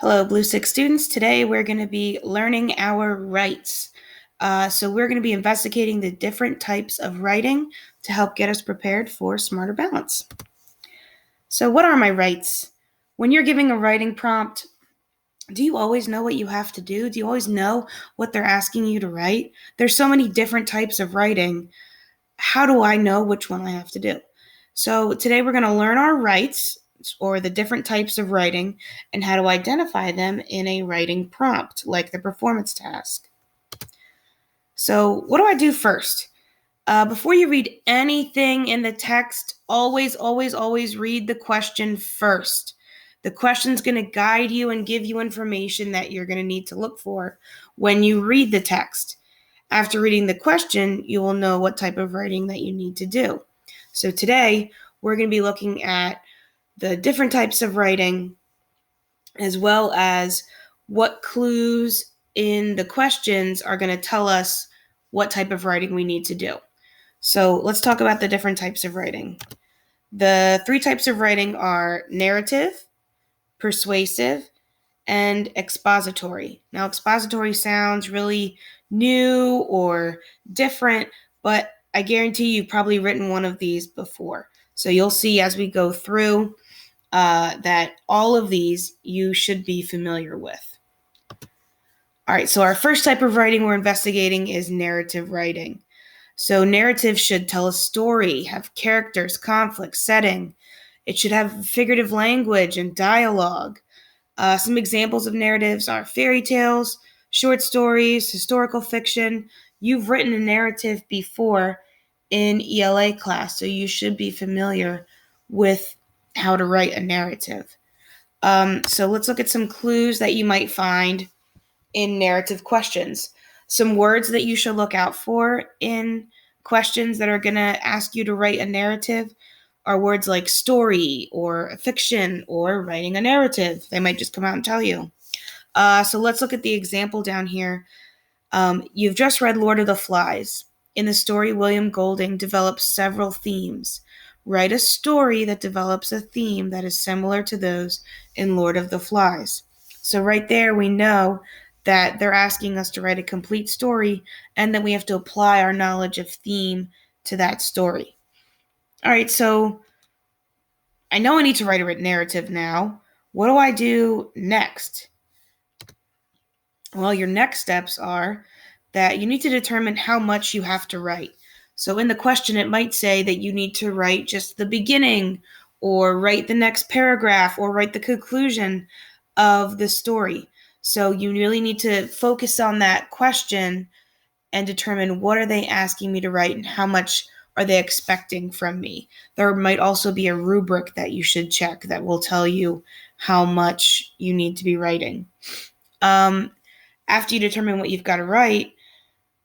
Hello, Blue Six students. Today we're going to be learning our rights. So we're going to be investigating the different types of writing to help get us prepared for Smarter Balance. So what are my rights? When you're giving a writing prompt, do you always know what you have to do? Do you always know what they're asking you to write? There's so many different types of writing. How do I know which one I have to do? So today we're going to learn our rights, or the different types of writing, and how to identify them in a writing prompt, like the performance task. So what do I do first? Before you read anything in the text, always read the question first. The question's going to guide you and give you information that you're going to need to look for when you read the text. After reading the question, you will know what type of writing that you need to do. So today, we're going to be looking at the different types of writing, as well as what clues in the questions are going to tell us what type of writing we need to do. So let's talk about the different types of writing. The three types of writing are narrative, persuasive, and expository. Now, expository sounds really new or different, but I guarantee you've probably written one of these before. So you'll see as we go through that all of these you should be familiar with. All right, so our first type of writing we're investigating is narrative writing. So narrative should tell a story, have characters, conflict, setting. It should have figurative language and dialogue. Some examples of narratives are fairy tales, short stories, historical fiction. You've written a narrative before in ELA class, so you should be familiar with how to write a narrative. So let's look at some clues that you might find in narrative questions. Some words that you should look out for in questions that are going to ask you to write a narrative are words like story or fiction or writing a narrative. They might just come out and tell you. So let's look at the example down here. You've just read Lord of the Flies. In the story, William Golding develops several themes. Write a story that develops a theme that is similar to those in Lord of the Flies. So right there, we know that they're asking us to write a complete story, and then we have to apply our knowledge of theme to that story. All right, so I know I need to write a narrative now. What do I do next? Well, your next steps are that you need to determine how much you have to write. So in the question, it might say that you need to write just the beginning, or write the next paragraph, or write the conclusion of the story. So you really need to focus on that question and determine what are they asking me to write and how much are they expecting from me. There might also be a rubric that you should check that will tell you how much you need to be writing. After you determine what you've got to write,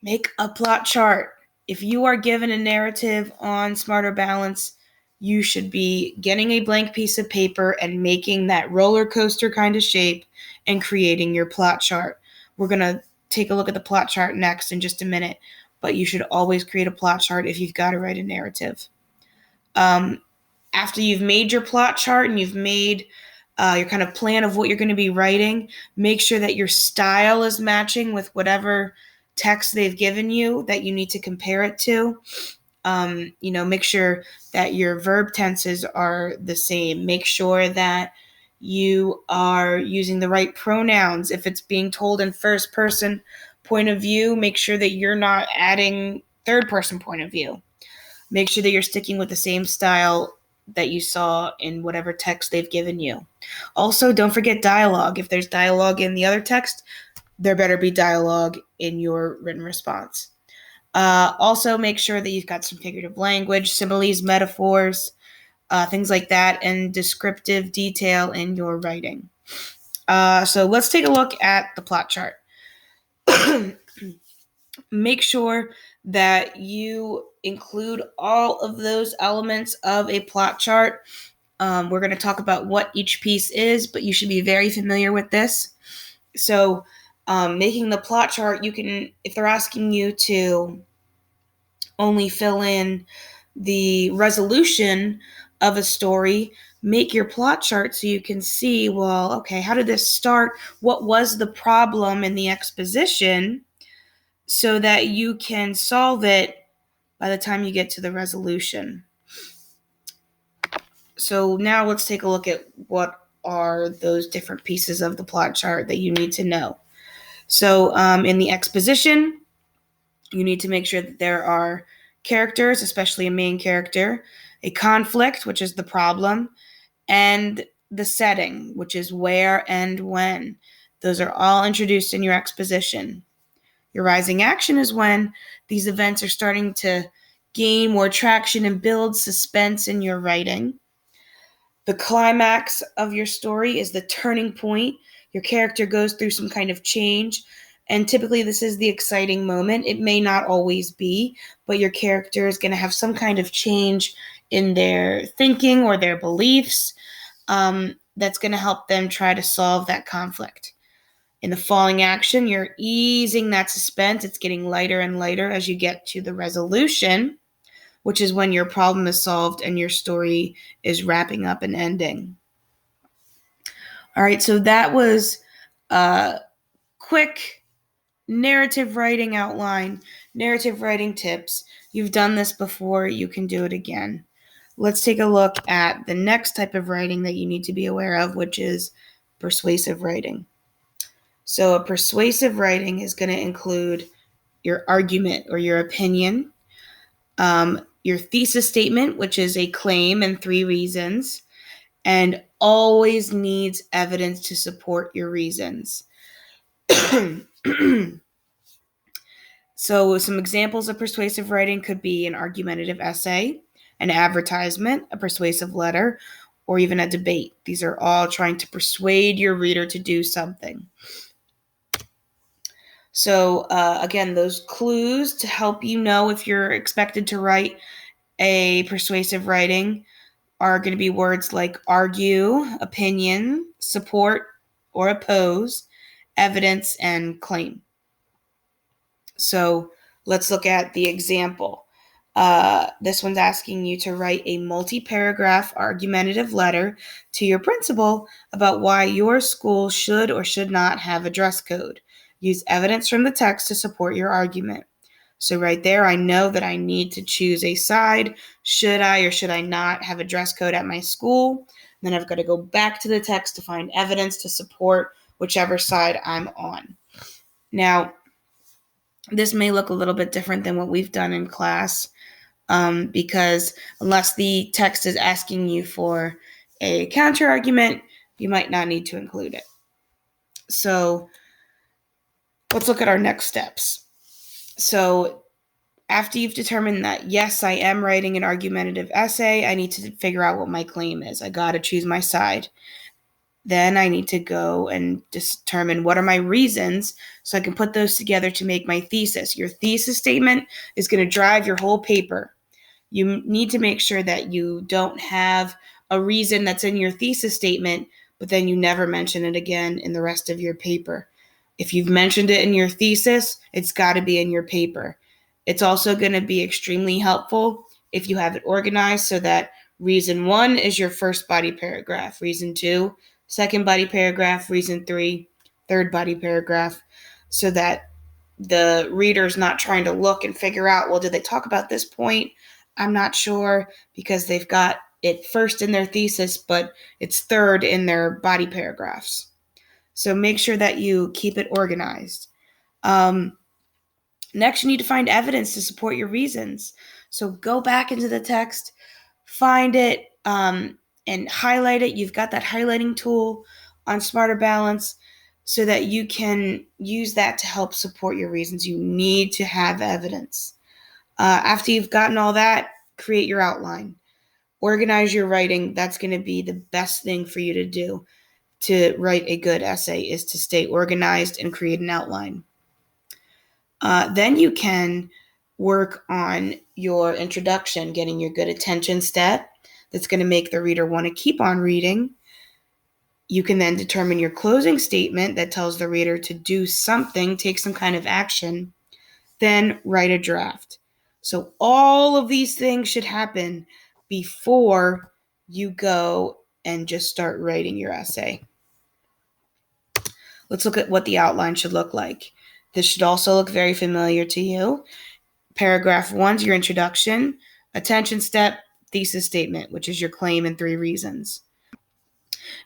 make a plot chart. If you are given a narrative on Smarter Balance, you should be getting a blank piece of paper and making that roller coaster kind of shape and creating your plot chart. We're going to take a look at the plot chart next in just a minute, but you should always create a plot chart if you've got to write a narrative. After you've made your plot chart and you've made your kind of plan of what you're going to be writing, make sure that your style is matching with whatever text they've given you that you need to compare it to. Make sure that your verb tenses are the same. Make sure that you are using the right pronouns. If it's being told in first person point of view, make sure that you're not adding third person point of view. Make sure that you're sticking with the same style that you saw in whatever text they've given you. Also, don't forget dialogue. If there's dialogue in the other text, there better be dialogue in your written response. Also, make sure that you've got some figurative language, similes, metaphors, things like that, and descriptive detail in your writing. So let's take a look at the plot chart. Make sure that you include all of those elements of a plot chart. We're going to talk about what each piece is, but you should be very familiar with this. So making the plot chart, you can, if they're asking you to only fill in the resolution of a story, make your plot chart so you can see, well, okay, how did this start? What was the problem in the exposition, so that you can solve it by the time you get to the resolution. So now let's take a look at what are those different pieces of the plot chart that you need to know. So in the exposition, you need to make sure that there are characters, especially a main character, a conflict, which is the problem, and the setting, which is where and when. Those are all introduced in your exposition. Your rising action is when these events are starting to gain more traction and build suspense in your writing. The climax of your story is the turning point. Your character goes through some kind of change, and typically this is the exciting moment. It may not always be, but your character is going to have some kind of change in their thinking or their beliefs that's going to help them try to solve that conflict. In the falling action, you're easing that suspense. It's getting lighter and lighter as you get to the resolution, which is when your problem is solved and your story is wrapping up and ending. All right, so that was a quick narrative writing outline, narrative writing tips. You've done this before, you can do it again. Let's take a look at the next type of writing that you need to be aware of, which is persuasive writing. So a persuasive writing is going to include your argument or your opinion, your thesis statement, which is a claim and 3 reasons, and always needs evidence to support your reasons. So some examples of persuasive writing could be an argumentative essay, an advertisement, a persuasive letter, or even a debate. These are all trying to persuade your reader to do something. So again, those clues to help you know if you're expected to write a persuasive writing are going to be words like argue, opinion, support or oppose, evidence, and claim. So let's look at the example. This one's asking you to write a multi-paragraph argumentative letter to your principal about why your school should or should not have a dress code. Use evidence from the text to support your argument. So right there, I know that I need to choose a side. Should I or should I not have a dress code at my school? Then I've got to go back to the text to find evidence to support whichever side I'm on. Now, this may look a little bit different than what we've done in class, because unless the text is asking you for a counter argument, you might not need to include it. So let's look at our next steps. So after you've determined that, yes, I am writing an argumentative essay, I need to figure out what my claim is. I got to choose my side. Then I need to go and determine what are my reasons so I can put those together to make my thesis. Your thesis statement is going to drive your whole paper. You need to make sure that you don't have a reason that's in your thesis statement, but then you never mention it again in the rest of your paper. If you've mentioned it in your thesis, it's got to be in your paper. It's also going to be extremely helpful if you have it organized so that reason 1 is your first body paragraph, reason 2, second body paragraph, reason 3, third body paragraph, so that the reader's not trying to look and figure out, well, did they talk about this point? I'm not sure, because they've got it first in their thesis, but it's third in their body paragraphs. So make sure that you keep it organized. Next, you need to find evidence to support your reasons. So go back into the text, find it, and highlight it. You've got that highlighting tool on Smarter Balance so that you can use that to help support your reasons. You need to have evidence. After you've gotten all that, create your outline. Organize your writing. That's going to be the best thing for you to do to write a good essay, is to stay organized and create an outline. Then you can work on your introduction, getting your good attention step that's going to make the reader want to keep on reading. You can then determine your closing statement that tells the reader to do something, take some kind of action, then write a draft. So all of these things should happen before you go and just start writing your essay. Let's look at what the outline should look like. This should also look very familiar to you. Paragraph 1 is your introduction. Attention step, thesis statement, which is your claim and 3 reasons.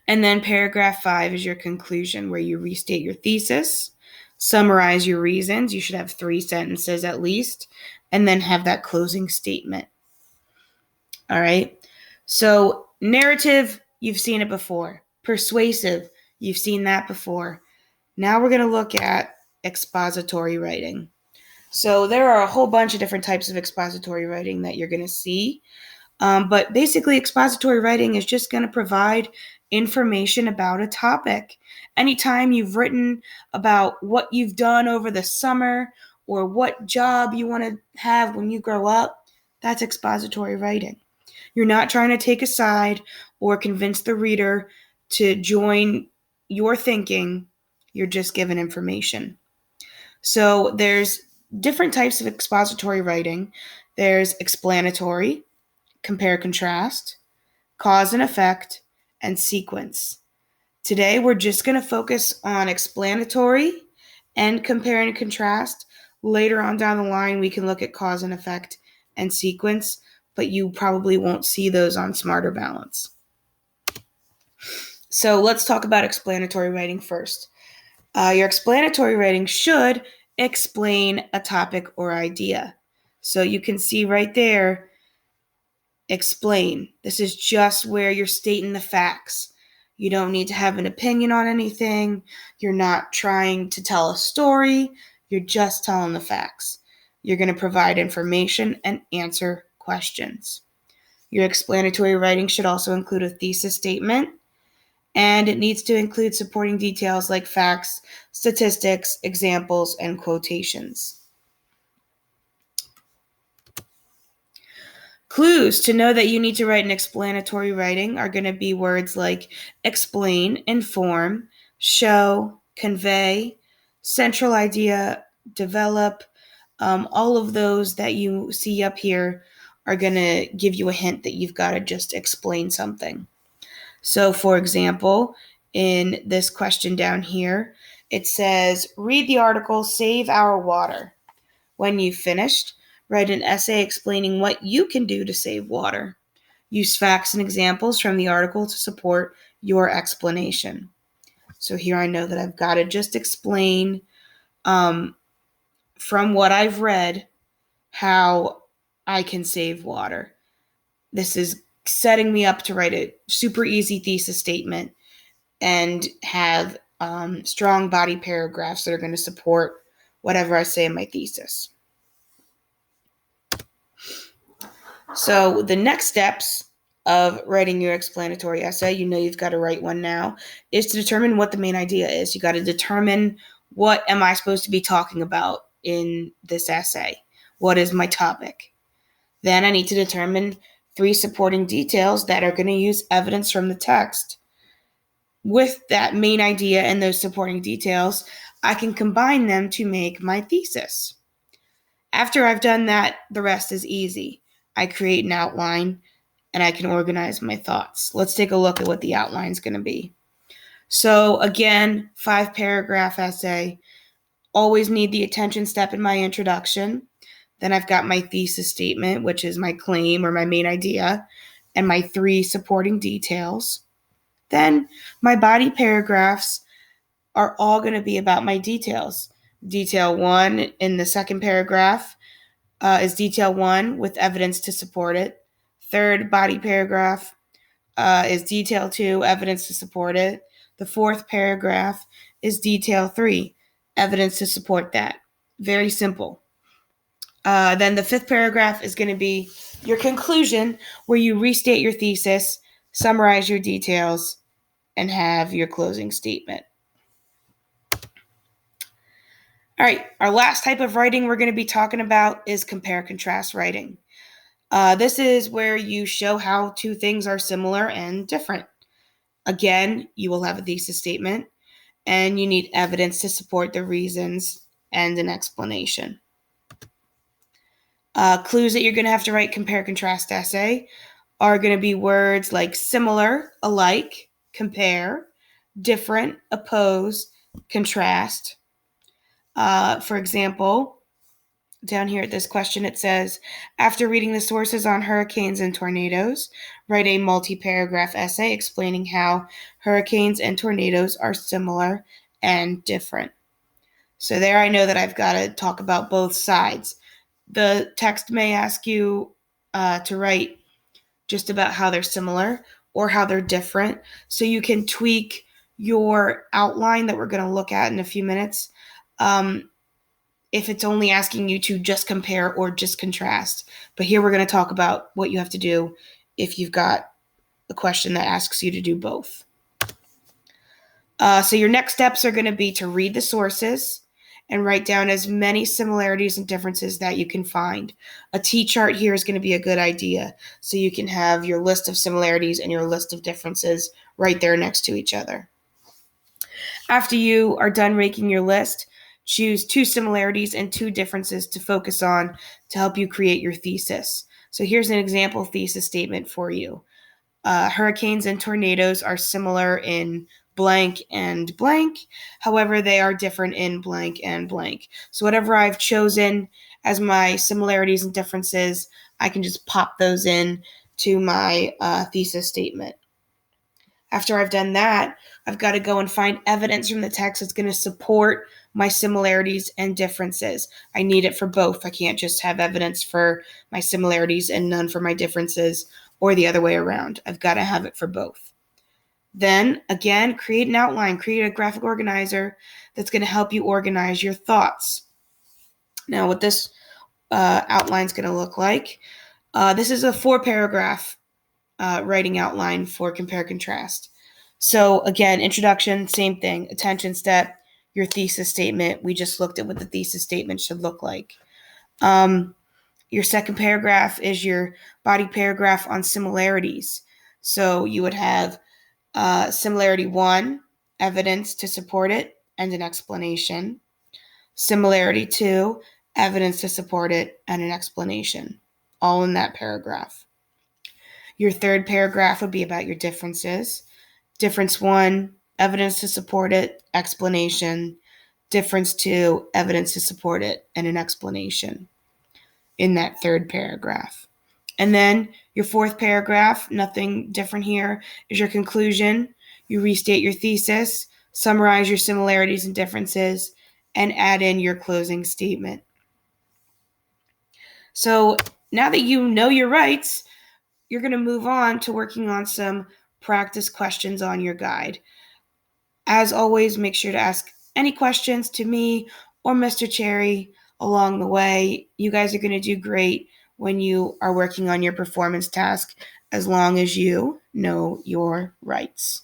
And then paragraph 5 is your conclusion, where you restate your thesis, summarize your reasons. You should have 3 sentences at least, and then have that closing statement. All right. So narrative, you've seen it before. Persuasive, you've seen that before. Now we're going to look at expository writing. So there are a whole bunch of different types of expository writing that you're going to see. But basically, expository writing is just going to provide information about a topic. Anytime you've written about what you've done over the summer or what job you want to have when you grow up, that's expository writing. You're not trying to take a side or convince the reader to join your thinking. You're just given information. So there's different types of expository writing. There's explanatory, compare contrast, cause and effect, and sequence. Today we're just going to focus on explanatory and compare and contrast. Later on down the line we can look at cause and effect and sequence, but you probably won't see those on Smarter Balance. So let's talk about explanatory writing first. Your explanatory writing should explain a topic or idea. So you can see right there, explain. This is just where you're stating the facts. You don't need to have an opinion on anything. You're not trying to tell a story. You're just telling the facts. You're going to provide information and answer questions. Your explanatory writing should also include a thesis statement, and it needs to include supporting details like facts, statistics, examples, and quotations. Clues to know that you need to write an explanatory writing are going to be words like explain, inform, show, convey, central idea, develop. All of those that you see up here are going to give you a hint that you've got to just explain something. So, for example, in this question down here, it says, read the article, Save Our Water. When you've finished, write an essay explaining what you can do to save water. Use facts and examples from the article to support your explanation. So here I know that I've got to just explain from what I've read how I can save water. This is setting me up to write a super easy thesis statement and have strong body paragraphs that are going to support whatever I say in my thesis. So the next steps of writing your explanatory essay, you know you've got to write one now, is to determine what the main idea is. You got to determine, what am I supposed to be talking about in this essay? What is my topic? Then I need to determine 3 supporting details that are going to use evidence from the text. With that main idea and those supporting details, I can combine them to make my thesis. After I've done that, the rest is easy. I create an outline and I can organize my thoughts. Let's take a look at what the outline is going to be. So again, 5-paragraph essay. Always need the attention step in my introduction. Then I've got my thesis statement, which is my claim or my main idea, and my 3 supporting details. Then my body paragraphs are all going to be about my details. Detail 1 in the second paragraph is detail 1 with evidence to support it. Third body paragraph is detail 2, evidence to support it. The 4th paragraph is detail 3, evidence to support that. Very simple. Then the 5th paragraph is going to be your conclusion, where you restate your thesis, summarize your details, and have your closing statement. All right, our last type of writing we're going to be talking about is compare-contrast writing. This is where you show how 2 things are similar and different. Again, you will have a thesis statement, and you need evidence to support the reasons and an explanation. Clues that you're going to have to write compare-contrast essay are going to be words like similar, alike, compare, different, oppose, contrast. For example, down here at this question, it says, after reading the sources on hurricanes and tornadoes, write a multi-paragraph essay explaining how hurricanes and tornadoes are similar and different. So there I know that I've got to talk about both sides. The text may ask you to write just about how they're similar or how they're different. So you can tweak your outline that we're going to look at in a few minutes. If it's only asking you to just compare or just contrast. But here we're going to talk about what you have to do if you've got a question that asks you to do both. So your next steps are going to be to read the sources and write down as many similarities and differences that you can find. A T-chart here is going to be a good idea, so you can have your list of similarities and your list of differences right there next to each other. After you are done making your list, choose 2 similarities and 2 differences to focus on to help you create your thesis. So here's an example thesis statement for you. Hurricanes and tornadoes are similar in blank and blank. However, they are different in blank and blank. So whatever I've chosen as my similarities and differences, I can just pop those in to my thesis statement. After I've done that, I've got to go and find evidence from the text that's going to support my similarities and differences. I need it for both. I can't just have evidence for my similarities and none for my differences, or the other way around. I've got to have it for both. Then, again, create an outline, create a graphic organizer that's going to help you organize your thoughts. Now, what this outline is going to look like, this is a 4-paragraph writing outline for compare contrast. So again, introduction, same thing, attention step, your thesis statement. We just looked at what the thesis statement should look like. Your second paragraph is your body paragraph on similarities. So you would have similarity 1, evidence to support it, and an explanation. Similarity 2, evidence to support it, and an explanation. All in that paragraph. Your third paragraph would be about your differences. Difference 1, evidence to support it, explanation. Difference 2, evidence to support it, and an explanation in that third paragraph. And then your fourth paragraph, nothing different here, is your conclusion. You restate your thesis, summarize your similarities and differences, and add in your closing statement. So now that you know your rights, you're going to move on to working on some practice questions on your guide. As always, make sure to ask any questions to me or Mr. Cherry along the way. You guys are going to do great when you are working on your performance task, as long as you know your rights.